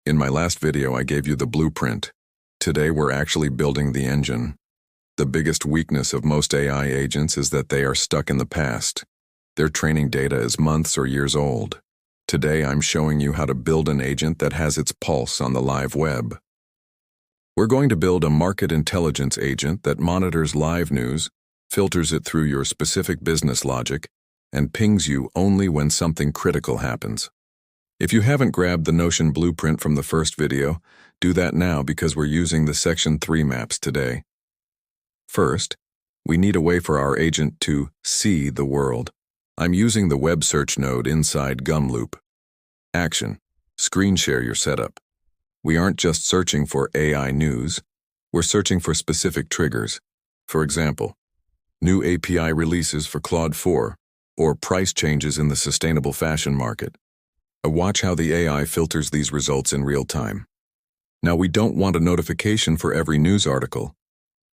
In my last video, I gave you the blueprint. Today, we're actually building the engine. The biggest weakness of most AI agents is that they are stuck in the past. Their training data is months or years old. Today, I'm showing you how to build an agent that has its pulse on the live web. We're going to build a market intelligence agent that monitors live news, filters it through your specific business logic, and pings you only when something critical happens. If you haven't grabbed the Notion blueprint from the first video, do that now because we're using the Section 3 maps today. First, we need a way for our agent to see the world. I'm using the web search node inside Gumloop. Action. Screen share your setup. We aren't just searching for AI news, we're searching for specific triggers. For example, new API releases for Claude 4, or price changes in the sustainable fashion market. Watch how the AI filters these results in real time. Now, we don't want a notification for every news article.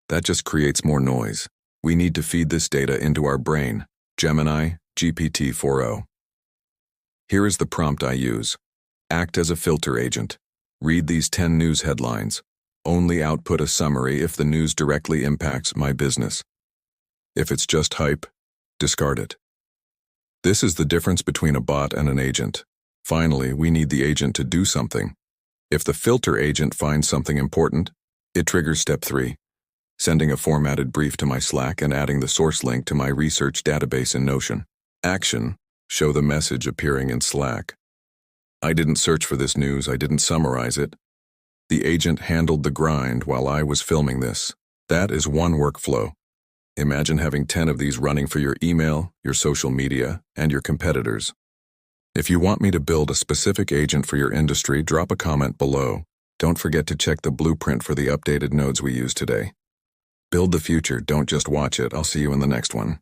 That just creates more noise. We need to feed this data into our brain, Gemini, GPT-4o. Here is the prompt I use. Act as a filter agent. Read these 10 news headlines. Only output a summary if the news directly impacts my business. If it's just hype, discard it. This is the difference between a bot and an agent. Finally, we need the agent to do something. If the filter agent finds something important, it triggers step 3, sending a formatted brief to my Slack and adding the source link to my research database in Notion. Action. Show the message appearing in Slack. I didn't search for this news, I didn't summarize it. The agent handled the grind while I was filming this. That is one workflow. Imagine having 10 of these running for your email, your social media, and your competitors. If you want me to build a specific agent for your industry, drop a comment below. Don't forget to check the blueprint for the updated nodes we use today. Build the future, don't just watch it. I'll see you in the next one.